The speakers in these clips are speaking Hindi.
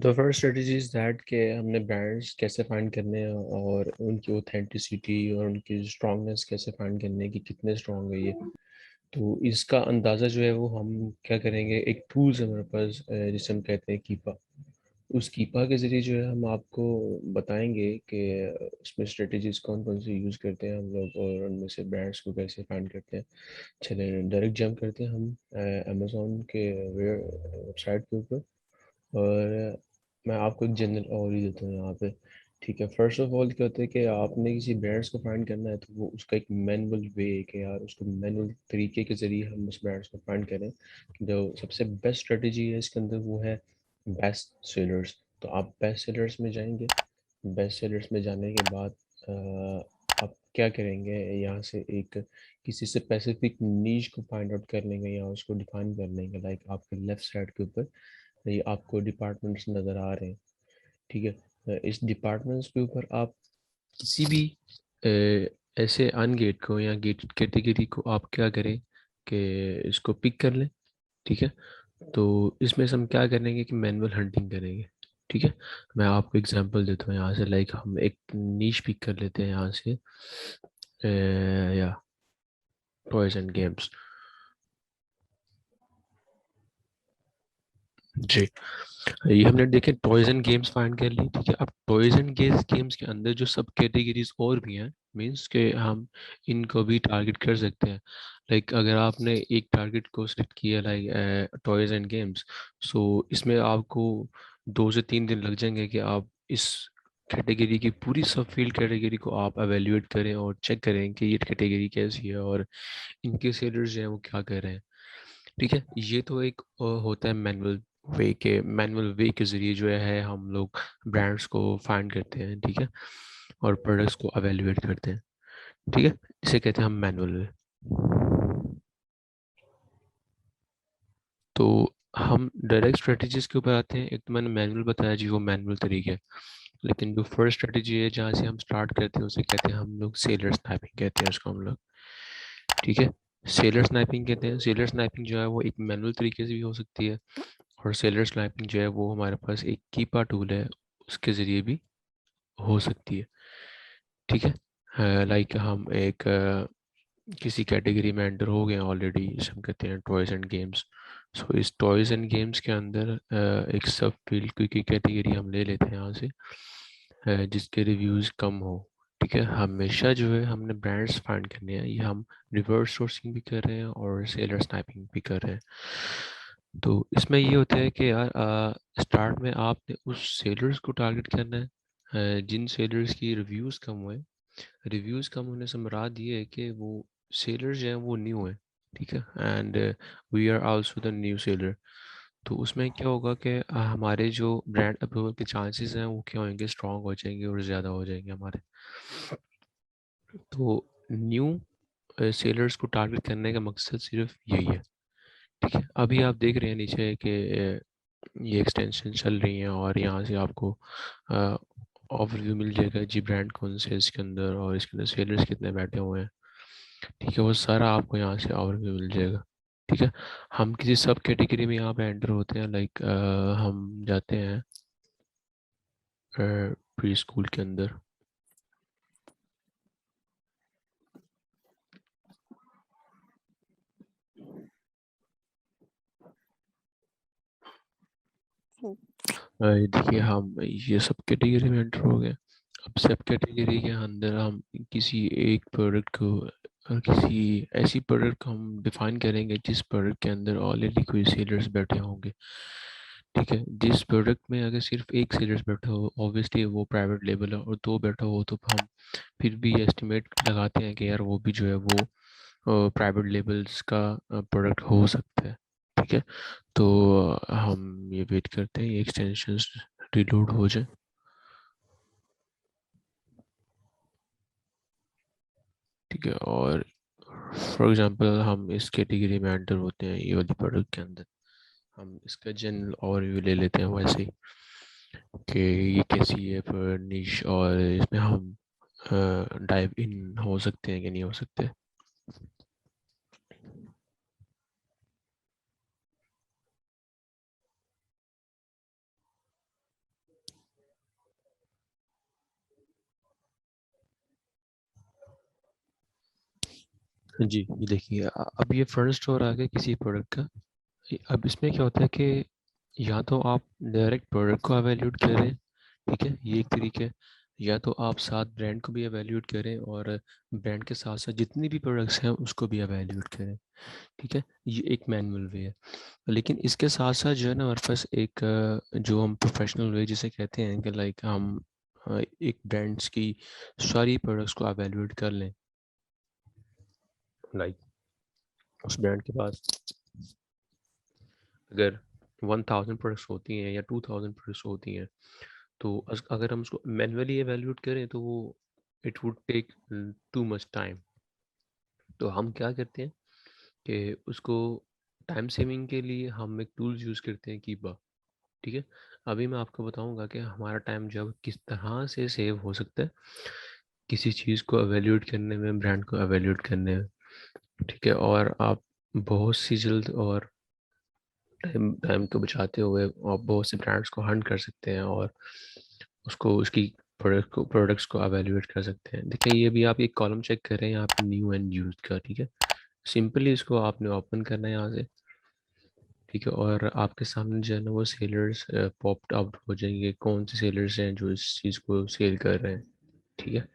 The first strategy is that के हमने ब्रांड्स कैसे फाइंड करने हैं और उनकी ऑथेंटिसिटी और उनकी स्ट्रांगनेस कैसे फाइंड करने हैं कि कितने स्ट्रांग है ये। तो इसका अंदाज़ा जो है वो हम क्या करेंगे, एक टूल्स है हमारे पास जिसे हम कहते हैं कीपा। उस कीपा के ज़रिए जो है हम आपको बताएंगे कि उसमें स्ट्रेटजीज कौन कौन सी यूज़ करते हैं हम लोग और उनमें से ब्रांड्स को कैसे फाइंड करते हैं। चले डायरेक्ट जंप करते हैं हम अमेज़ोन के वेबसाइट के ऊपर। और मैं आपको एक जनरल ओवरव्यू देता हूँ यहाँ पे। ठीक है, फर्स्ट ऑफ ऑल क्या होता है कि आपने किसी ब्रांड्स को फाइंड करना है तो वो उसका एक मैनुअल वे है कि यार उसको मैनुअल तरीके के ज़रिए हम उस ब्रांड्स को फाइंड करें। जो सबसे बेस्ट स्ट्रेटजी है इसके अंदर वो है बेस्ट सेलर्स। तो आप बेस्ट सेलर्स में जाएंगे। बेस्ट सेलर्स में जाने के बाद आप क्या करेंगे, यहाँ से एक किसी से स्पेसिफिक नीश को फाइंड आउट कर लेंगे या उसको डिफाइन कर लेंगे। लाइक आपके लेफ्ट साइड के ऊपर ये आपको डिपार्टमेंट्स नज़र आ रहे हैं। ठीक है, इस डिपार्टमेंट्स के ऊपर आप किसी भी ऐसे अनगेट को या गेट कैटेगरी को आप क्या करें कि इसको पिक कर लें। ठीक है, तो इसमें से हम क्या करेंगे कि मैनुअल हंटिंग करेंगे। ठीक है, मैं आपको एग्जांपल देता हूँ यहाँ से। लाइक हम एक नीश पिक कर लेते हैं यहाँ से, या टॉयज एंड गेम्स। जी, ये हमने देखे टॉयज एंड गेम्स फाइंड कर ली। ठीक है, अब टॉयज एंड गेम्स के अंदर जो सब कैटेगरीज और भी हैं, मींस के हम इनको भी टारगेट कर सकते हैं। लाइक अगर आपने एक टारगेट को सिलेक्ट किया लाइक टॉयज एंड गेम्स, सो इसमें आपको 2 से 3 दिन लग जाएंगे कि आप इस कैटेगरी की पूरी सब फील्ड कैटेगरी को आप एवेल्युएट करें और चेक करें कि ये कैटेगरी कैसी है और इनके सेलर्स जो हैं वो क्या कर रहे हैं। ठीक है, ये तो एक होता है मैनुअल वे के जरिए जो है हम लोग ब्रांड्स को फाइंड करते हैं। ठीक है, और प्रोडक्ट्स को अवेल्युएट करते हैं। ठीक है, इसे कहते हैं हम मैनुअल वे। तो हम डायरेक्ट स्ट्रेटजीज के ऊपर आते हैं। एक तो मैंने मैनुअल बताया जी, वो मैनुअल तरीके है। लेकिन जो फर्स्ट स्ट्रेटजी है जहाँ से हम स्टार्ट करते हैं उसे कहते हैं हम लोग सेलर स्नैपिंग कहते हैं उसको हम लोग। ठीक है, सेलर स्नैपिंग कहते हैं। सेलर स्नैपिंग जो है वो एक मैनुअल तरीके से भी हो सकती है, और सेलर स्नैपिंग जो है वो हमारे पास एक कीपा टूल है उसके ज़रिए भी हो सकती है। ठीक है, लाइक हम एक किसी कैटेगरी में एंटर हो गए ऑलरेडी, जिसे हम कहते हैं टॉयज़ एंड गेम्स। सो इस टॉयज़ एंड गेम्स के अंदर एक सब फील्ड की कैटेगरी हम ले लेते हैं यहाँ से, जिसके रिव्यूज़ कम हो। ठीक है, हमेशा जो है हमने ब्रांड्स फाइंड करने हैं। ये हम रिवर्स सोर्सिंग भी कर रहे हैं और सेलर स्नैपिंग भी कर रहे हैं। तो इसमें ये होता है कि यार स्टार्ट में आपने उस सेलर्स को टारगेट करना है जिन सेलर्स की रिव्यूज़ कम हुए। रिव्यूज़ कम होने से मुराद ये है कि वो सेलर्स जो हैं वो न्यू हैं। ठीक है, and we are also the new seller. तो उसमें क्या होगा कि हमारे जो ब्रांड अप्रूवल के चांसेस हैं वो क्या होंगे, स्ट्रांग हो जाएंगे और ज़्यादा हो जाएंगे हमारे। तो न्यू सेलर्स को टारगेट करने का मकसद सिर्फ यही है। ठीक है, अभी आप देख रहे हैं नीचे कि ये एक्सटेंशन चल रही हैं और यहाँ से आपको ओवरव्यू मिल जाएगा जी, ब्रांड कौन से है इसके अंदर और इसके अंदर सेलर्स कितने बैठे हुए हैं। ठीक है, वो सारा आपको यहाँ से ओवरव्यू मिल जाएगा। ठीक है, हम किसी सब कैटेगरी में यहाँ पे एंटर होते हैं। लाइक हम जाते हैं प्री स्कूल के अंदर। ये देखिए हम ये सब कैटेगरी में एंटर हो गए। अब सब कैटेगरी के अंदर हम किसी एक प्रोडक्ट को और किसी ऐसी प्रोडक्ट को हम डिफाइन करेंगे जिस प्रोडक्ट के अंदर ऑलरेडी कोई सेलर्स बैठे होंगे। ठीक है, जिस प्रोडक्ट में अगर सिर्फ एक सेलर्स बैठा हो ऑब्वियसली वो प्राइवेट लेबल है, और दो बैठा हो तो हम फिर भी एस्टिमेट लगाते हैं कि यार वो भी जो है वो प्राइवेट लेबल्स का प्रोडक्ट हो सकता है। ठीक है, तो हम ये वेट करते हैं ये एक्सटेंशंस रिलोड हो जाए। ठीक है, और फॉर एग्जांपल हम इस कैटेगरी में एंटर होते हैं ये वाली प्रोडक्ट के अंदर। हम इसका जनरल ओवरव्यू ले लेते हैं वैसे ही कि ये कैसी है पर निश, और इसमें हम डाइव इन हो सकते हैं कि नहीं हो सकते। जी, ये देखिए अब ये फ्रंट स्टोर आ गया किसी प्रोडक्ट का। अब इसमें क्या होता है कि या तो आप डायरेक्ट प्रोडक्ट को एवेल्यूएट करें, ठीक है, ये एक तरीका है। या तो आप साथ ब्रांड को भी एवेल्यूएट करें और ब्रांड के साथ साथ जितनी भी प्रोडक्ट्स हैं उसको भी एवेल्यूएट करें, ठीक है, ये एक मैनुअल वे है। लेकिन इसके साथ साथ जो है ना हमारे पास एक जो हम प्रोफेशनल वे जिसे कहते हैं कि लाइक हम एक ब्रांड्स की सारी प्रोडक्ट्स को एवेल्यूएट कर लें। लाइक उस ब्रांड के पास अगर 1000 प्रोडक्ट्स होती हैं या 2000 प्रोडक्ट्स होती हैं, तो अगर हम उसको मैन्युअली एवेल्यूएट करें तो वो it would take too much time. तो हम क्या करते हैं कि उसको टाइम सेविंग के लिए हम एक टूल्स यूज़ करते हैं कीपा, ठीक है। अभी मैं आपको बताऊंगा कि हमारा टाइम जब किस तरह से सेव हो सकता है किसी चीज़ को एवेल्यूएट करने में, ब्रांड को एवेल्यूएट करने में, ठीक है। और आप बहुत सी जल्द और टाइम टाइम को बचाते हुए आप बहुत से ब्रांड्स को हंट कर सकते हैं और उसको उसकी प्रोडक्ट्स को एवेल्यूएट कर सकते हैं। देखिए ये भी आप एक कॉलम चेक कर रहे हैं यहाँ पे न्यू एंड यूज्ड का, ठीक है। सिंपली इसको आपने ओपन करना है यहाँ से, ठीक है, और आपके सामने जो है ना वो सेलर्स पॉप्ड आउट हो जाएंगे, कौन से सेलर्स हैं जो इस चीज़ को सेल कर रहे हैं, ठीक है।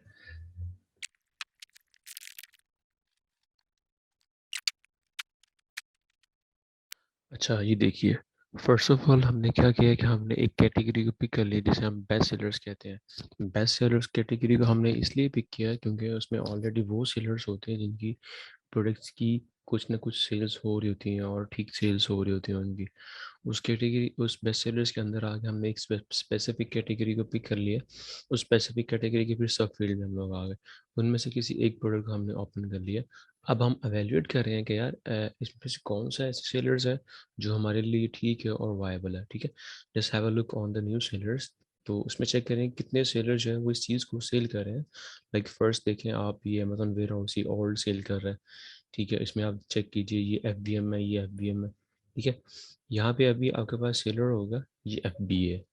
अच्छा ये देखिए, फर्स्ट ऑफ ऑल हमने क्या किया कि हमने एक कैटेगरी को पिक कर लिया जिसे हम बेस्ट सेलर्स कहते हैं। बेस्ट सेलर्स कैटेगरी को हमने इसलिए पिक किया क्योंकि उसमें ऑलरेडी वो सेलर्स होते हैं जिनकी प्रोडक्ट्स की कुछ ना कुछ सेल्स हो रही होती हैं और ठीक सेल्स हो रही होती हैं उनकी। उस कैटेगरी उस बेस्ट सेलर्स के अंदर आके हमने एक स्पेसिफिक कैटेगरी को पिक कर लिया। उस स्पेसिफिक कैटेगरी के फिर सब फील्ड में हम लोग आ गए, उनमें से किसी एक प्रोडक्ट को हमने ओपन कर लिया। अब हम एवेल्यूएट कर रहे हैं कि यार इसमें से कौन सा ऐसे सेलर्स है जो हमारे लिए ठीक है और वायबल है, ठीक है। Just have a look on the new sellers. तो उसमें चेक करें कितने सेलर जो हैं वो इस चीज़ को सेल कर रहे हैं। लाइक फर्स्ट देखें आप, ये अमेजन वेयर हाउस ही ओल्ड सेल कर रहा है, ठीक है। इसमें आप चेक कीजिए ये एफ बी एम है, ये एफ बी एम है, ठीक है। यहाँ पे अभी आपके पास सेलर होगा ये एफ बी है,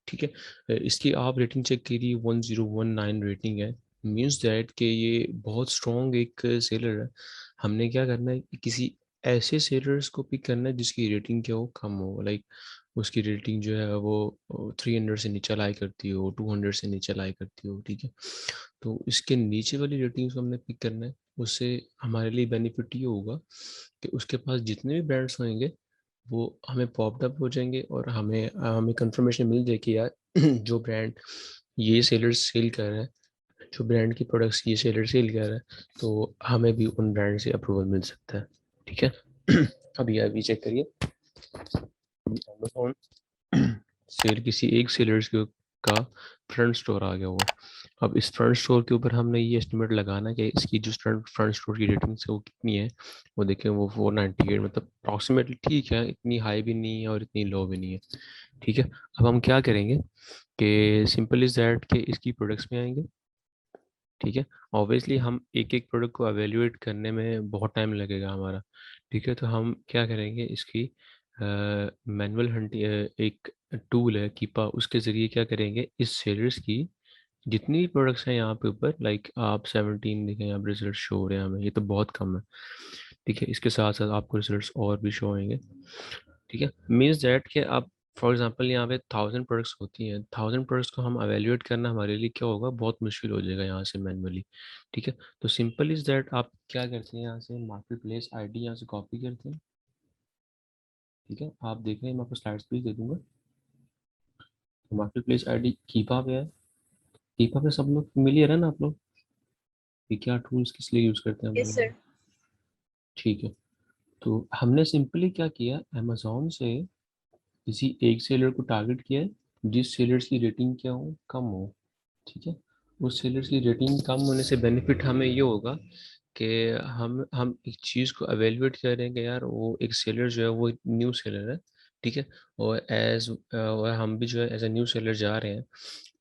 ठीक है। इसकी आप रेटिंग चेक कीजिए 1019 रेटिंग है। मीन्स दैट कि ये बहुत स्ट्रॉन्ग एक सेलर है। हमने क्या करना है कि किसी ऐसे सेलर्स को पिक करना है जिसकी रेटिंग क्या हो, कम हो। लाइक उसकी रेटिंग जो है वो 300 से नीचे लाई करती हो, 200 से नीचे लाई करती हो, ठीक है। तो इसके नीचे वाली रेटिंग्स को हमने पिक करना है। उससे हमारे लिए बेनिफिट ये होगा कि उसके पास जितने भी ब्रांड्स होंगे वो हमें पॉप्ड अप हो जाएंगे और हमें हमें कंफर्मेशन मिल जाए कि यार जो ब्रांड ये सेलर सेल कर रहा है, जो ब्रांड की प्रोडक्ट्स ये सेलर सेल कर रहा है, तो हमें भी उन ब्रांड से अप्रूवल मिल सकता है, ठीक है। अभी अभी चेक करिए, अमेजोन सेल किसी एक सेलर्स का फ्रंट स्टोर आ गया हुआ। अब इस फ्रंट स्टोर के ऊपर हमने ये एस्टिमेट लगाना कि इसकी जो फ्रंट स्टोर की रेटिंग है वो कितनी है। वो देखें वो 498, मतलब अप्रॉक्सीमेटली ठीक है, इतनी हाई भी नहीं है और इतनी लो भी नहीं है, ठीक है। अब हम क्या करेंगे कि सिंपल इज दैट कि इसकी प्रोडक्ट्स में आएंगे, ठीक है। ऑब्वियसली हम एक एक प्रोडक्ट को एवेल्यूएट करने में बहुत टाइम लगेगा हमारा, ठीक है। तो हम क्या करेंगे इसकी मैनुअल हंट एक टूल है कीपा, उसके ज़रिए क्या करेंगे इस सेलर्स की जितनी भी प्रोडक्ट्स हैं यहाँ पे ऊपर, लाइक आप 17 देखें यहाँ पे रिजल्ट शो हो रहे हैं हमें, ये तो बहुत कम है, ठीक है। इसके साथ साथ आपको रिजल्ट्स और भी शो होंगे, ठीक है। मीन्स दैट कि आप फॉर एग्जांपल यहाँ पे 1000 प्रोडक्ट्स होती हैं, 1000 प्रोडक्ट्स को हम एवेल्यूएट करना हमारे लिए क्या होगा, बहुत मुश्किल हो जाएगा यहाँ से मैनुअली, ठीक है। तो सिंपल इज दैट आप क्या करते हैं, यहाँ से मार्केट प्लेस आई डी यहाँ से कॉपी करते हैं, ठीक है। आप देख रहे हैं मैं आपको स्लाइड्स भी दे दूंगा। तो मार्केट प्लेस आई डी कीपा पे है, कीपा पे सब लोग मिलियर है ना आप लोग, कि क्या टूल्स किस लिए यूज़ करते हैं हम यस लोग, सर। ठीक है। तो हमने सिंपली क्या किया, अमेजोन से किसी एक सेलर को टारगेट किया है जिस सेलर्स की रेटिंग क्या हो, कम हो, ठीक है। उस सेलर्स की रेटिंग कम होने से बेनिफिट हमें ये होगा कि हम एक चीज़ को एवेल्यूएट करेंगे, यार वो एक सेलर जो है वो न्यू सेलर है, ठीक है। और हम भी जो है एज ए न्यू सेलर जा रहे हैं,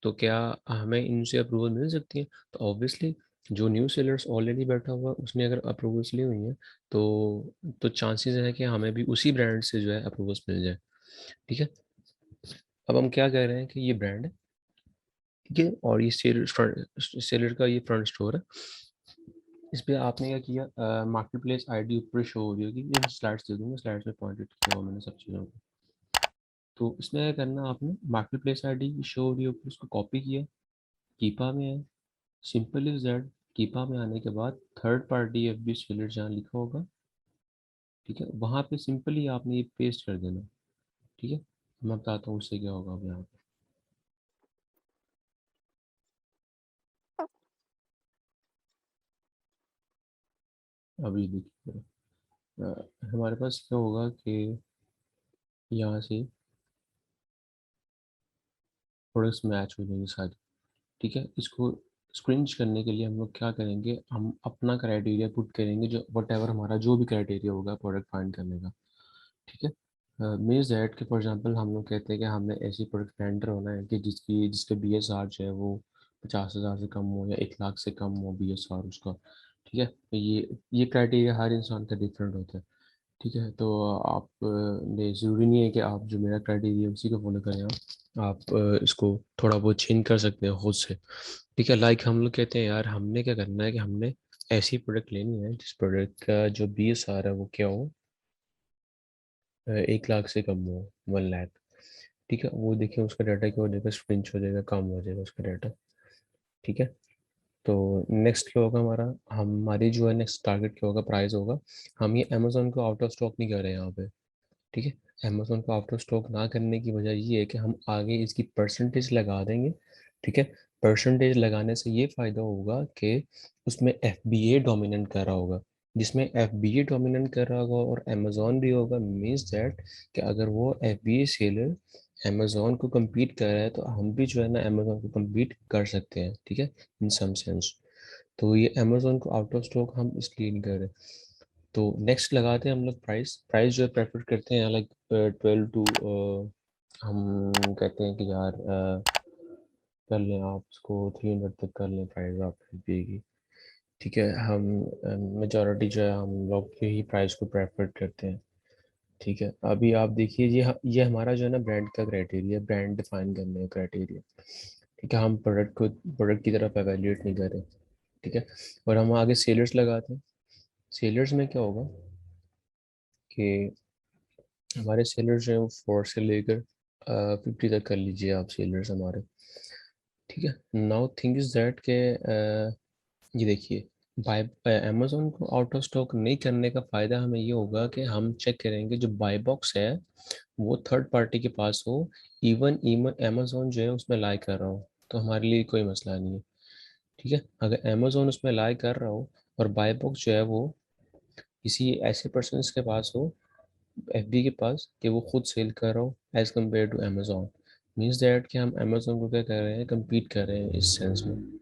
तो क्या हमें इनसे अप्रूवल मिल सकती है। तो ऑब्वियसली जो न्यू सेलर्स ऑलरेडी बैठा हुआ उसने अगर अप्रूवल्स ली हुई हैं, तो चांसेस है कि हमें भी उसी ब्रांड से जो है अप्रूवल्स मिल जाए, ठीक है। अब हम क्या कह रहे हैं कि ये ब्रांड है, ठीक है, और ये सेलर का ये फ्रंट स्टोर है। इस पे आपने क्या किया, मार्केट प्लेस आईडी ऊपर शो हो रही होगी, ये मैं स्लाइड्स दे दूंगा, स्लाइड्स में पॉइंटेड किया हुआ मैंने सब चीज़ों को। तो इसमें क्या करना, आपने मार्केट प्लेस आईडी शो हो रही होगी, उसको कॉपी किया, कीपा में है, सिंपल इज दैट। कीपा में आने के बाद third party F B seller जहाँ लिखा होगा, ठीक है, वहाँ पे सिंपली आपने ये पेस्ट कर देना। ठीक है, मैं बताता हूँ उससे क्या होगा अब यहाँ पे। अभी देखिए, हमारे पास क्या होगा कि यहाँ से प्रोडक्ट्स मैच हो जाएंगे सारे। ठीक है, इसको स्क्रीनश करने के लिए हम लोग क्या करेंगे, हम अपना क्राइटेरिया पुट करेंगे, जो वट एवर हमारा जो भी क्राइटेरिया होगा प्रोडक्ट फाइंड करने का। ठीक है, मीन्स दैट कि फॉर एग्जांपल हम लोग कहते हैं कि हमें ऐसी प्रोडक्ट वेंडर होना है कि जिसके बी एस आर जो है वो 50,000 से कम हो या 1 लाख से कम हो बी एस आर उसका। ठीक है, तो ये क्राइटेरिया हर इंसान का डिफरेंट होता है। ठीक है, तो आप ने ज़रूरी नहीं है कि आप जो मेरा क्राइटेरिया उसी को फॉलो करें। आप इसको थोड़ा बहुत चेंज कर सकते हैं खुद से। ठीक है, लाइक हम लोग कहते हैं यार हमने क्या करना है कि हमने ऐसी प्रोडक्ट लेनी है जिस प्रोडक्ट का जो बी एस आर है वो क्या हो, 1 लाख से कम हो, 1 लाख। ठीक है, वो देखिए उसका डाटा क्या हो जाएगा, स्प्रिंच हो जाएगा, कम हो जाएगा उसका डाटा। ठीक है, तो नेक्स्ट क्या होगा हमारा, हमारी जो है नेक्स्ट टारगेट क्या होगा, प्राइस होगा। हम ये अमेजोन को आउट ऑफ स्टॉक नहीं कर रहे हैं यहाँ पे। ठीक है, अमेजोन को आउट ऑफ स्टॉक ना करने की वजह ये है कि हम आगे इसकी परसेंटेज लगा देंगे। ठीक है, परसेंटेज लगाने से ये फ़ायदा होगा कि उसमें एफ बी ए डोमिनेंट कर रहा होगा। जिसमें एफ बी ए डोमिनेंट कर रहा होगा और अमेजोन भी होगा, मीन्स दैट कि अगर वो एफ बी ए सेलर अमेजोन को compete कर रहा है तो हम भी जो है ना अमेजोन को compete कर सकते हैं। ठीक है, इन सम सेंस। तो ये अमेजोन को आउट ऑफ स्टॉक हम इसलिए नहीं कर रहे। तो नेक्स्ट लगाते हैं हम लोग प्राइस। प्राइस जो है प्रेफर करते हैं लाइक 12 टू, हम कहते हैं कि यार कर लें आप इसको 300 तक कर लें प्राइस आप की। ठीक है, हम मेजॉरिटी जो है हम लोग यही प्राइस को प्रेफर करते हैं। ठीक है, अभी आप देखिए ये हमारा जो है ना ब्रांड का क्राइटेरिया, ब्रांड डिफाइन करने का क्राइटेरिया। ठीक है, हम प्रोडक्ट की तरफ एवेल्यूएट नहीं कर रहे। ठीक है, और हम आगे सेलर्स लगाते हैं। सेलर्स में क्या होगा कि हमारे सेलर्स जो है वो 4 से लेकर 50 तक कर लीजिए आप सेलर्स हमारे। ठीक है, नाउ थिंग इज दैट के ये देखिए, बाय अमेजोन को आउट ऑफ स्टॉक नहीं करने का फ़ायदा हमें ये होगा कि हम चेक करेंगे जो बाय बॉक्स है वो थर्ड पार्टी के पास हो। इवन इवन अमेजोन जो है उसमें लाई कर रहा हो तो हमारे लिए कोई मसला नहीं है। ठीक है, अगर अमेजोन उसमें लाई कर रहा हो और बाय बॉक्स जो है वो किसी ऐसे पर्सन के पास हो, एफबी के पास, कि वो खुद सेल कर रहा हो as compare to Amazon, means that कि हम अमेजोन को क्या कर रहे हैं, compete कर रहे हैं इस सेंस में।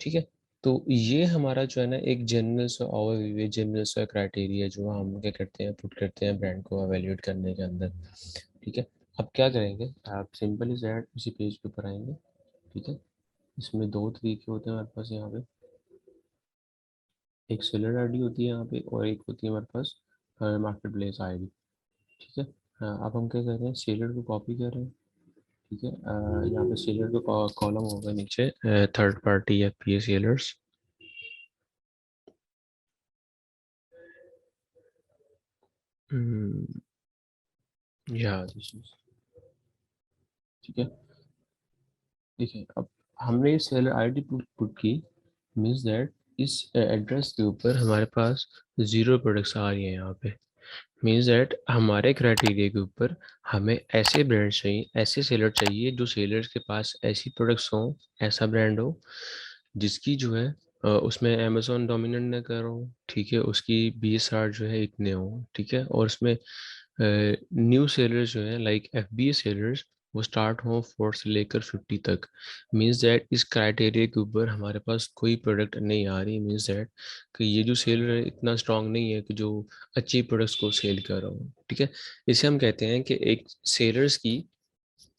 ठीक है, तो ये हमारा जो है ना एक जनरल सा ओवरव्यू, जनरल सा क्राइटेरिया जो हम क्या करते हैं, पुट करते हैं ब्रांड को एवेल्यूएट करने के अंदर। ठीक है, अब क्या करेंगे, आप सिंपल इज दैट उसी पेज के ऊपर आएंगे। ठीक है, इसमें दो तरीके होते हैं हमारे पास यहाँ पे, एक सेलर आईडी होती है यहाँ पे और एक होती है हमारे पास मार्केट प्लेस आईडी। ठीक है, अब हम क्या कर रहे हैं, सेलर को कॉपी कर रहे हैं। ठीक है, यहाँ पे सेलर का कॉलम होगा नीचे, थर्ड पार्टी या पी सेलर्स। या ठीक है, देखिए अब हमने ये सेलर आईडी पुट की, मीन्स दैट इस एड्रेस के ऊपर हमारे पास 0 प्रोडक्ट्स आ रही हैं यहाँ पे। मीन्स दैट हमारे क्राइटेरिया के ऊपर हमें ऐसे ब्रांड चाहिए, ऐसे सेलर चाहिए जो सेलर्स के पास ऐसी प्रोडक्ट्स हों, ऐसा ब्रांड हो जिसकी जो है उसमें अमेजोन डोमिनेंट ना कर रहा हो। ठीक है, उसकी BSR जो है इतने हो। ठीक है, और उसमें न्यू सेलर्स जो है लाइक FBA सेलर्स वो स्टार्ट हो 4 से लेकर 50 तक। मीन्स दैट इस क्राइटेरिया के ऊपर हमारे पास कोई प्रोडक्ट नहीं आ रही। मीन्स दैट कि ये जो सेलर है इतना स्ट्रांग नहीं है कि जो अच्छी प्रोडक्ट्स को सेल कर रहा हो। ठीक है, इसे हम कहते हैं कि एक सेलर्स की,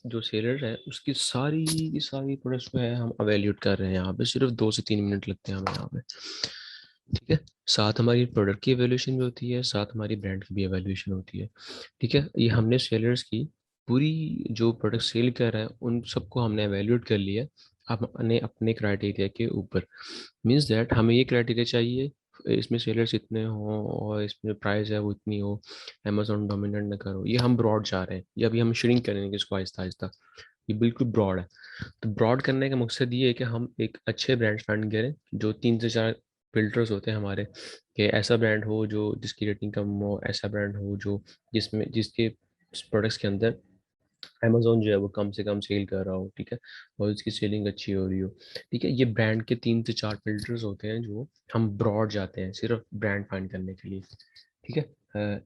जो सेलर है उसकी सारी की सारी प्रोडक्ट्स जो है हम अवेल्यूट कर रहे हैं यहाँ पे, सिर्फ 2 से 3 मिनट लगते हैं हमें यहाँ पे। ठीक है, साथ हमारी प्रोडक्ट की एवेल्यूशन भी होती है, साथ हमारी ब्रांड की भी एवेल्यूशन होती है। ठीक है, ये हमने सेलर्स की पूरी जो प्रोडक्ट सेल कर रहे हैं उन सबको हमने एवेल्यूट कर लिया। अपने अपने क्राइटेरिया के ऊपर। मीन्स दैट हमें ये क्राइटेरिया चाहिए, इसमें सेलर्स इतने हों और इसमें प्राइस है वो इतनी हो, अमेजोन डोमिनेंट ना करो। ये हम ब्रॉड जा रहे हैं, ये अभी हम श्रिंक करेंगे इसको आहिस्ता आहिस्ता। ये बिल्कुल ब्रॉड है। तो ब्रॉड करने का मकसद ये है कि हम एक अच्छे ब्रांड फाइंड करें, जो 3 से 4 फिल्टर्स होते हैं हमारे, कि ऐसा ब्रांड हो जो जिसकी रेटिंग कम हो, ऐसा ब्रांड हो जो जिसमें जिसके प्रोडक्ट्स के अंदर अमेजोन जो है वो कम से कम सेल कर रहा हो, ठीक है, और उसकी सेलिंग अच्छी हो रही हो। ठीक है, ये ब्रांड के 3 से 4 फिल्टर्स होते हैं जो हम ब्रॉड जाते हैं सिर्फ ब्रांड फाइंड करने के लिए। ठीक है,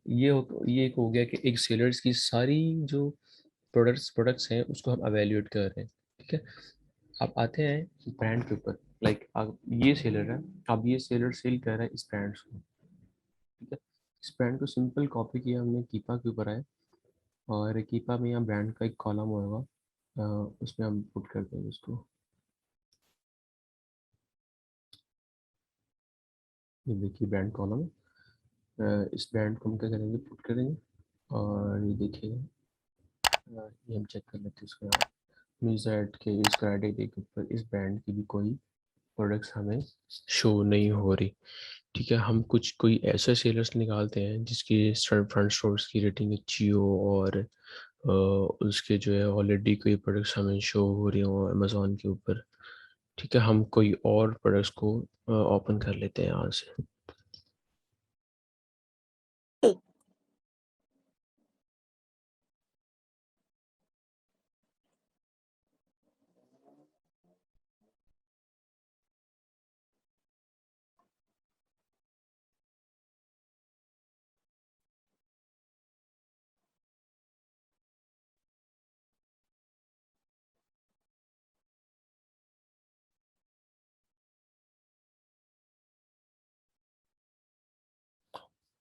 ये एक हो गया कि एक सेलर्स की सारी जो प्रोडक्ट्स हैं उसको हम अवेल्यूएट कर रहे हैं। ठीक है, अब आते हैं ब्रांड के ऊपर। लाइक अब ये सेलर है, अब ये सेलर सेल कर रहा है इस ब्रांड को। ठीक है, इस ब्रांड को सिंपल कॉपी किया हमने, कीपा के ऊपर आए, और कीपा में यहाँ ब्रांड का एक कॉलम होगा, उसमें हम पुट कर देंगे उसको। ये देखिए ब्रांड कॉलम, इस ब्रांड को हम क्या करेंगे, पुट करेंगे। और ये देखिए, ये हम चेक कर लेते हैं इसको यहाँ, मीन्स दैट के इस क्राइटेरिया के ऊपर इस ब्रांड की भी कोई प्रोडक्ट्स हमें शो नहीं हो रही। ठीक है, हम कुछ कोई ऐसे सेलर्स निकालते हैं जिसकी फ्रंट स्टोर्स की रेटिंग अच्छी हो, और उसके जो है ऑलरेडी कोई प्रोडक्ट्स हमें शो हो रही हो अमेजोन के ऊपर। ठीक है, हम कोई और प्रोडक्ट्स को ओपन कर लेते हैं यहाँ से।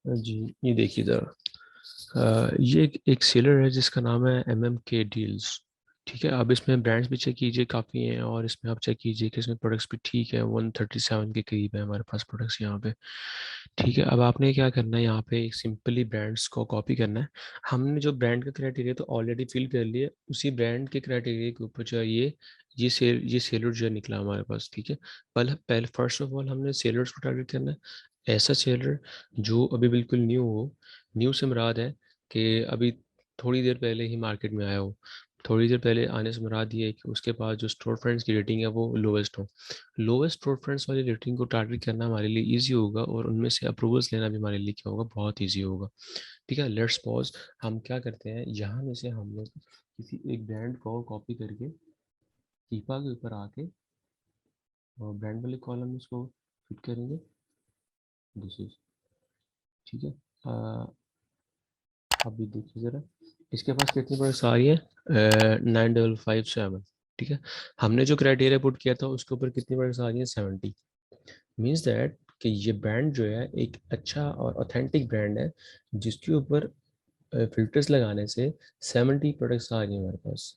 जी, ये देखिए ज़रा, ये एक सेलर है जिसका नाम है MMK डील्स। ठीक है, अब इसमें ब्रांड्स भी चेक कीजिए, काफ़ी हैं, और इसमें आप चेक कीजिए कि इसमें प्रोडक्ट्स भी ठीक है, 137 के करीब है हमारे पास प्रोडक्ट्स यहाँ पे। ठीक है, अब आपने क्या करना है, यहाँ पे एक सिंपली ब्रांड्स को कॉपी करना है। हमने जो ब्रांड का क्राइटेरिया तो ऑलरेडी फिल कर लिया, उसी ब्रांड के क्राइटेरिया के ऊपर जो है ये सेलर जो है निकला हमारे पास। ठीक है, पहले पहले फर्स्ट ऑफ ऑल हमने सेलर्स को टारगेट करना है, ऐसा सेलर जो अभी बिल्कुल न्यू हो। न्यू से मुराद है कि अभी थोड़ी देर पहले ही मार्केट में आया हो। थोड़ी देर पहले आने से मुराद ये है कि उसके पास जो स्टोर फ्रंट्स की रेटिंग है वो लोवेस्ट हो। लोवेस्ट स्टोर फ्रंट्स वाली रेटिंग को टारगेट करना हमारे लिए इजी होगा, और उनमें से अप्रूवल्स लेना भी हमारे लिए क्या होगा, बहुत इजी होगा। ठीक है, लेट्स पॉज, हम क्या करते हैं, यहाँ में से हम लोग किसी एक ब्रांड को कॉपी करके कीपा के ऊपर आके और ब्रांड वाले कॉलम में इसको फिट करेंगे। दिस इज, ठीक है, अभी देखिए ज़रा, इसके पास कितनी प्रोडक्ट्स आ रही है, 9557। ठीक है, हमने जो क्राइटेरिया पुट किया था उसके ऊपर कितनी प्रोडक्ट्स आ रही है, 70। मीन्स दैट कि ये ब्रांड जो है एक अच्छा और ऑथेंटिक ब्रांड है, जिसके ऊपर फिल्टर्स लगाने से 70 प्रोडक्ट्स आ रही हैं हमारे पास।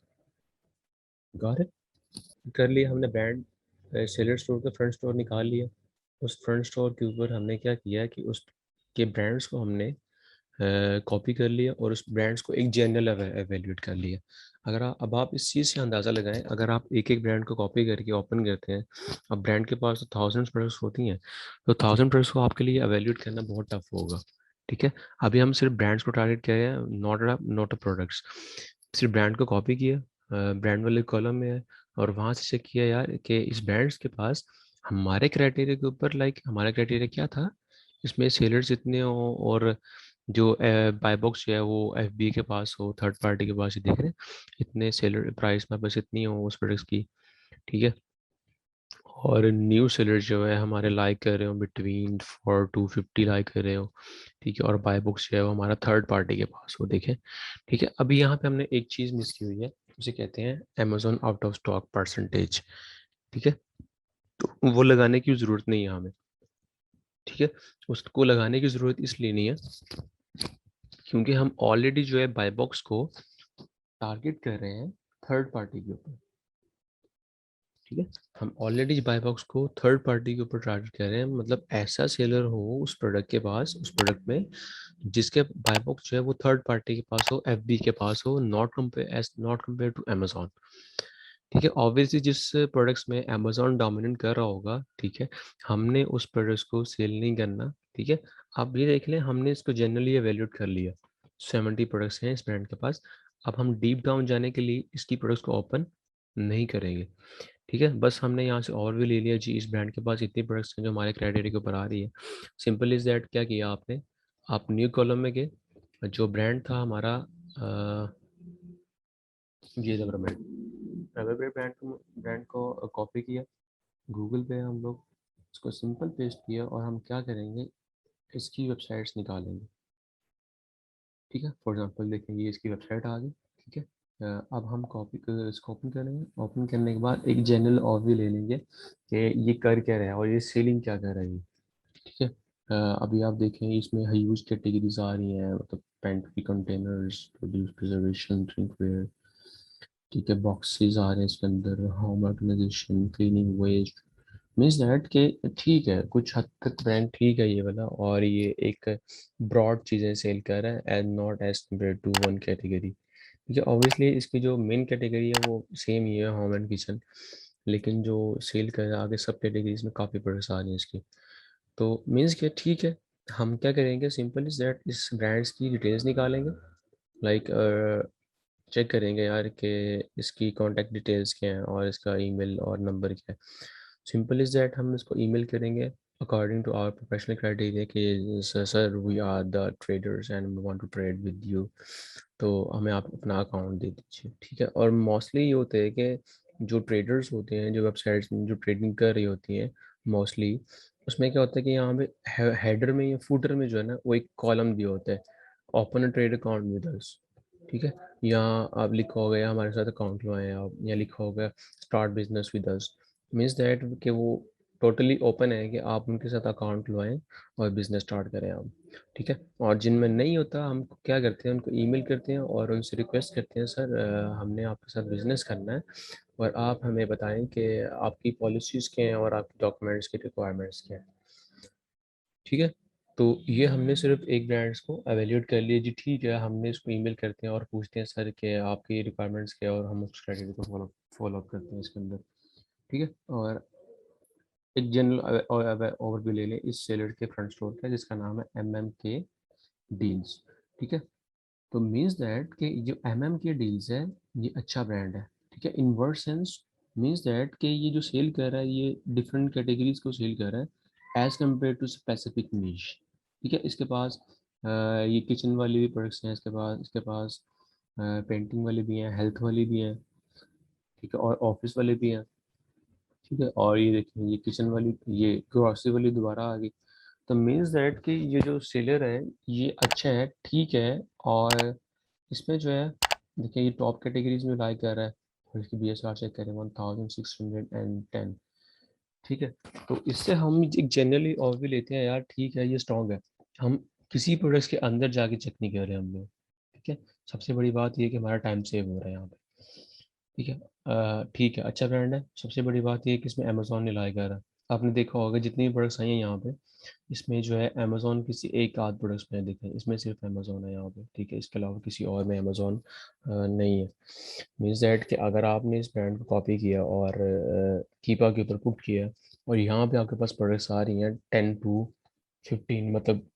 गॉट इट, कर लिया हमने ब्रांड, सेलर स्टोर का फ्रंट स्टोर निकाल लिया। उस फ्रंट स्टोर के ऊपर हमने क्या किया कि उस के ब्रांड्स को हमने कॉपी कर लिया, और उस ब्रांड्स को एक जनरल एवेल्यूएट कर लिया। अगर अब आप इस चीज़ से अंदाज़ा लगाएं, अगर आप एक एक ब्रांड को कॉपी करके ओपन करते हैं, अब ब्रांड के पास तो थाउजेंड्स प्रोडक्ट्स होती हैं, तो 1000 प्रोडक्ट्स को आपके लिए एवेल्यूएट करना बहुत टफ होगा। ठीक है, अभी हम सिर्फ ब्रांड्स को टारगेट किया है, नॉट अ प्रोडक्ट्स। सिर्फ ब्रांड को कॉपी किया, ब्रांड वाले कॉलम में है, और वहाँ से चेक किया यार कि इस ब्रांड्स के पास हमारे क्राइटेरिया के ऊपर, लाइक हमारा क्राइटेरिया क्या था, इसमें सेलर्स इतने हो, और जो बाय बॉक्स जो है वो FBA के पास हो, थर्ड पार्टी के पास ही देख रहे हैं, इतने सेलर प्राइस में बस इतनी हो उस प्रोडक्ट्स की। ठीक है, और न्यू सेलर जो है हमारे लाइक कर रहे हो बिटवीन 4 to 50 लाइक कर रहे हो। ठीक है, और बाय बुक्स जो है वो हमारा थर्ड पार्टी के पास हो, देखें। ठीक है, अभी यहाँ पे हमने एक चीज़ मिस की हुई है, उसे कहते हैं Amazon out of stock percentage. ठीक है, तो वो लगाने की ज़रूरत नहीं है हमें। ठीक है, उसको लगाने की ज़रूरत इसलिए नहीं है क्योंकि हम ऑलरेडी जो है बाय बॉक्स को टारगेट कर रहे हैं थर्ड पार्टी के ऊपर। ठीक है, हम ऑलरेडी बाय बॉक्स को थर्ड पार्टी के ऊपर टारगेट कर रहे हैं, मतलब ऐसा सेलर हो उस प्रोडक्ट के पास, उस प्रोडक्ट में जिसके बाय बॉक्स जो है वो थर्ड पार्टी के पास हो, FB के पास हो, नॉट कंपेयर टू अमेजोन। ठीक है। ऑब्वियसली जिस प्रोडक्ट्स में अमेजोन डोमिनेट कर रहा होगा, ठीक है, हमने उस प्रोडक्ट्स को सेल नहीं करना। ठीक है, आप ये देख लें, हमने इसको जनरली एवेल्यूएट कर लिया, 70 प्रोडक्ट्स हैं इस ब्रांड के पास। अब हम डीप डाउन जाने के लिए इसकी प्रोडक्ट्स को ओपन नहीं करेंगे। ठीक है, बस हमने यहाँ से और भी ले लिया जी, इस ब्रांड के पास इतनी प्रोडक्ट्स हैं जो हमारे क्राइटेरिया के ऊपर आ रही है। सिंपल इज दैट, क्या किया आपने, आप न्यू कॉलम में गए, जो ब्रांड था हमारा ये जब ब्रांड को कॉपी किया, गूगल पे हम लोग इसको सिंपल पेस्ट किया और हम क्या करेंगे, इसकी वेबसाइट्स निकालेंगे। ठीक है, फॉर एग्जांपल देखेंगे इसकी वेबसाइट आ गई। ठीक है, अब हम इसको ओपन करेंगे। ओपन करने के बाद एक जनरल ओवरव्यू ले लेंगे कि ये कर क्या रहा है और ये सेलिंग क्या कर रही है। ठीक है, अभी आप देखें इसमें ह्यूज कैटेगरीज आ रही हैं, मतलब pantry containers, produce preservation, drinkware. ठीक है, बॉक्सेस आ रहे हैं इसके अंदर, home organization, cleaning waste. Means that कि ठीक है, कुछ हद तक ब्रांड ठीक है ये वाला, और ये एक ब्रॉड चीज़ें सेल कर रहा है and not as compare to one category. ठीक है, ऑब्वियसली इसकी जो मेन कैटेगरी है वो सेम ही है, होम एंड किचन, लेकिन जो सेल कर रहा है आगे सब कैटेगरीज में काफ़ी प्रोडक्ट्स आ रही हैं इसकी। तो मीन्स कि ठीक है, हम क्या करेंगे, सिंपल इज दैट, इस ब्रांड्स की डिटेल्स निकालेंगे। लाइक चेक करेंगे यार कि इसकी कॉन्टैक्ट डिटेल्स क्या हैं और इसका ईमेल और नंबर क्या है। सिंपल इज़ दैट, हम इसको ईमेल करेंगे according to our professional criteria कि sir we are the traders and we want to trade with you, तो हमें आप अपना अकाउंट दे दीजिए। ठीक है, और मोस्टली ये होता है कि जो ट्रेडर्स होते हैं, जो वेबसाइट्स में जो ट्रेडिंग कर रही होती हैं मोस्टली, उसमें क्या होता है कि यहाँ पे हेडर में या फूटर में जो है ना, वो एक कॉलम दिया होता है, open a trade account with us. ठीक है, यहाँ आप लिखा होगा या हमारे साथ अकाउंट लगाएं आप, या लिखा होगा start business with us. Means that कि वो टोटली ओपन है कि आप उनके साथ अकाउंट खुलवाएं और बिजनेस स्टार्ट करें आप। ठीक है, और जिनमें नहीं होता हम क्या करते हैं, उनको ईमेल करते हैं और उनसे रिक्वेस्ट करते हैं, सर हमने आपके साथ बिजनेस करना है और आप हमें बताएं कि आपकी पॉलिसीज़ क्या हैं और आपकी डॉक्यूमेंट्स की रिक्वायरमेंट्स क्या हैं। ठीक है, तो ये हमने सिर्फ एक ब्रांड्स को एवेल्यूएट कर लिया जी। ठीक है, हमने इसको ईमेल करते हैं और पूछते हैं सर के आपकी रिक्वायरमेंट्स क्या है, और हम उस क्राइटेरिया को फॉलो अप करते हैं इसके अंदर। ठीक है, और एक जनरल ओवरव्यू ले लें इस सेलर के फ्रंट स्टोर का, जिसका नाम है MM के डील्स। ठीक है, तो मीन्स दैट कि जो MM के डील्स है, ये अच्छा ब्रांड है। ठीक है, इन वर्ड सेंस, मीन्स दैट कि ये जो सेल कर रहा है, ये डिफरेंट कैटेगरीज को सेल कर रहा है as compare to specific niche. ठीक है, इसके पास ये किचन वाली भी प्रोडक्ट्स हैं, इसके पास पेंटिंग वाली भी हैं, हेल्थ वाली भी हैं। ठीक है, और ऑफिस वाले भी हैं। ठीक है, और ये देखिए ये किचन वाली, ये ग्रॉसरी वाली दोबारा आ गई। तो मीन्स दैट कि ये जो सेलर है ये अच्छा है, ठीक है। और इसमें जो है, देखिए ये टॉप कैटेगरीज में लाइक कर रहा है, और इसकी BSR चेक करें 1610। ठीक है, तो इससे हम एक जनरली और भी लेते हैं यार, ठीक है ये स्ट्रॉन्ग है। हम किसी प्रोडक्ट्स के अंदर जाके चेक नहीं कर रहे हम लोग। ठीक है, सबसे बड़ी बात ये है कि हमारा टाइम सेव हो रहा है यहाँ पे। ठीक है, ठीक है, अच्छा ब्रांड है। सबसे बड़ी बात ये है कि इसमें अमेजोन ने लाया करा है। आपने देखा होगा जितनी भी प्रोडक्ट्स आई हैं यहाँ पे, इसमें जो है अमेजोन किसी एक आध प्रोडक्ट्स में दिखे, इसमें सिर्फ अमेजोन है यहाँ पे। ठीक है, इसके अलावा किसी और में अमेजोन नहीं है। मीन्स दैट कि अगर आपने इस ब्रांड को कॉपी किया और कीपा के ऊपर पुट किया, और यहाँ पे आपके पास प्रोडक्ट्स आ रही हैं 10 to 15, मतलब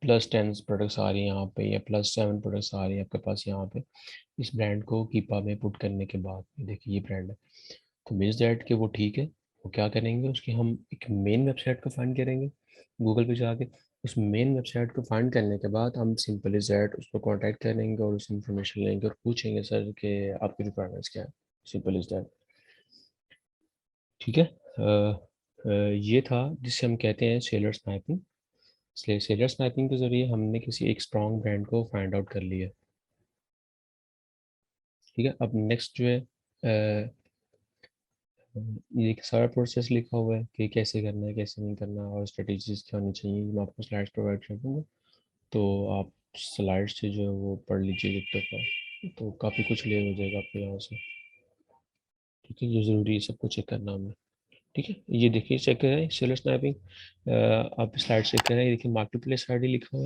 +10 प्रोडक्ट्स आ रही हैं यहाँ पे, या +7 प्रोडक्ट्स आ रही हैं आपके पास यहाँ पे, इस ब्रांड को कीपा में पुट करने के बाद, देखिए ये ब्रांड है। तो मीन्स दैट कि वो ठीक है। वो क्या करेंगे, उसकी हम एक मेन वेबसाइट को फाइंड करेंगे गूगल पे जाके। उस मेन वेबसाइट को फाइंड करने के बाद हम सिंपल इज दैट उसको कांटेक्ट करेंगे और उससे इंफॉर्मेशन लेंगे और पूछेंगे सर कि आपकी रिक्वायरमेंट्स क्या है। Simple is that. ठीक है, ये था जिसे हम कहते हैं सेलर स्नाइपिंग। इसलिए सेलर स्नाइपिंग के ज़रिए हमने किसी एक स्ट्रॉन्ग ब्रांड को फाइंड आउट कर लिया। ठीक है, अब नेक्स्ट जो है, ये एक सारा प्रोसेस लिखा हुआ है कि कैसे करना है कैसे नहीं करना और स्ट्रेटेजीज क्या होनी चाहिए, मैं आपको स्लाइड्स प्रोवाइड कर दूँगा। तो आप स्लाइड्स से जो है वो पढ़ लीजिए जब तक, तो काफ़ी कुछ क्लियर हो जाएगा आपको यहाँ से। ठीक है, ये ज़रूरी है सबको चेक करना हमें। ठीक है, ये देखिए चेक करें सेलर स्नैपिंग। आप स्लाइड चेक करें, ये देखिए मार्केट प्लेस ID लिखा हुआ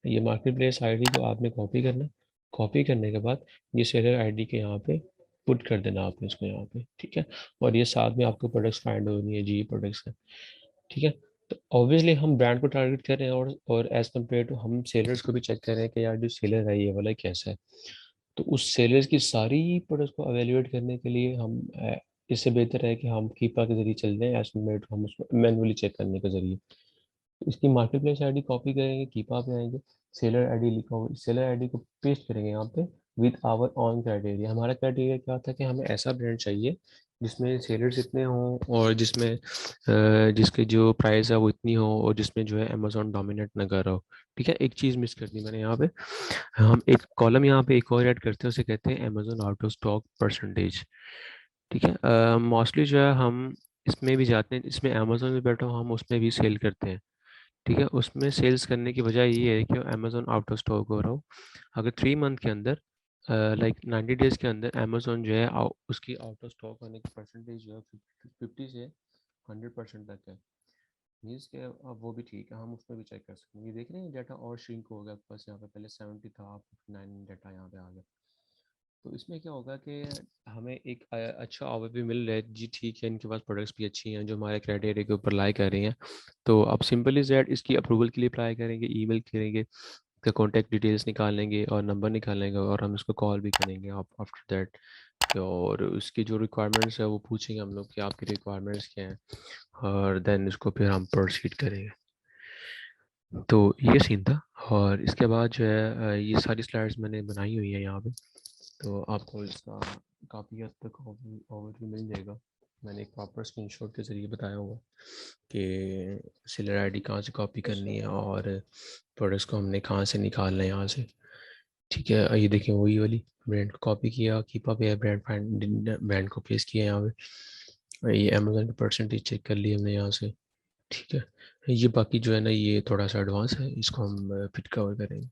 है। ये मार्केट प्लेस ID को आपने कॉपी करना है। कॉपी करने के बाद ये सेलर ID के यहाँ पे पुट कर देना आपने इसको यहाँ पे, ठीक है। और ये साथ में आपको प्रोडक्ट्स फाइंड होनी है, जी प्रोडक्ट्स है, ठीक है। तो ऑब्वियसली हम ब्रांड को टारगेट कर रहे हैं, और एज कम्पेयर टू हम सेलर्स को भी चेक कर रहे हैं कि यार जो सेलर है ये वाला कैसा है। तो उस सेलर्स की सारी प्रोडक्ट्स को एवेल्यूएट करने के लिए हम इससे बेहतर है कि हम कीपा के जरिए चल रहे हैं, एज कम्पेयर टू हम उसको मैनुअली चेक करने के जरिए। इसकी market place I D copy करेंगे, कीपा पे आएंगे, सेलर आईडी लिखा होगा, सेलर आईडी को पेस्ट करेंगे यहाँ पे विद आवर ऑन क्राइटेरिया। हमारा क्राइटेरिया क्या था कि हमें ऐसा ब्रांड चाहिए जिसमें सेलर्स इतने हों, और जिसमें जिसके जो प्राइस है वो इतनी हो, और जिसमें जो है अमेजोन डोमिनेट ना कर रहा हो, ठीक है। एक चीज़ मिस कर दी मैंने यहाँ पे, हम एक कॉलम यहाँ पे एक और ऐड करते हैं, उसे कहते हैं Amazon out of stock percentage, ठीक है। मोस्टली जो है हम इसमें भी जाते हैं, इसमें अमेजोन में बैठो हम उसमें भी सेल करते हैं, ठीक है। उसमें सेल्स करने की वजह ये है कि अमेजोन आउट ऑफ स्टॉक हो रहा हो। अगर 3 मंथ के अंदर, लाइक 90 डेज के अंदर अमेजोन जो है उसकी आउट ऑफ स्टॉक होने की परसेंटेज जो है 50 से 100% तक है। मीन्स के अब वो भी ठीक है, हम उसमें भी चेक कर सकते हैं। ये देख रहे हैं डाटा और श्रिंक हो गया आपके पास, यहाँ पे पहले 70 था, 59 डाटा यहाँ पे आ गया। तो इसमें क्या होगा कि हमें एक अच्छा ओवरव्यू मिल रहा है, जी ठीक है, इनके पास प्रोडक्ट्स भी अच्छी हैं जो हमारे क्राइटेरिया के ऊपर लाई कर रही हैं। तो अब सिंपल इज दैट इसकी अप्रूवल के लिए अप्लाई करेंगे, ईमेल करेंगे, इसका कॉन्टैक्ट डिटेल्स निकाल लेंगे और नंबर निकाल लेंगे, और हम इसको कॉल भी करेंगे आप आफ्टर दैट। और उसकी जो रिक्वायरमेंट्स है वो पूछेंगे हम लोग कि आपकी रिक्वायरमेंट्स क्या हैं, और देन इसको फिर हम प्रोसीड करेंगे। तो ये सीन था। और इसके बाद जो है ये सारी स्लाइड्स मैंने बनाई हुई है यहाँ पे, तो आपको इसका काफ़ी हद तक ओवरव्यू मिल जाएगा। मैंने एक प्रॉपर स्क्रीनशॉट के ज़रिए बताया होगा कि सेलर आईडी कहाँ से कॉपी करनी है, और प्रोडक्ट्स को हमने कहाँ से निकालना है यहाँ से, ठीक है। ये देखिए वही वाली ब्रांड को कॉपी किया, कीपा पे ब्रांड फाइंड, ब्रांड को पेस्ट किया यहाँ पे, ये अमेजोन की परसेंटेज चेक कर ली हमने यहाँ से, ठीक है। ये बाकी जो है ना ये थोड़ा सा एडवांस है, इसको हम फिर कवर करेंगे।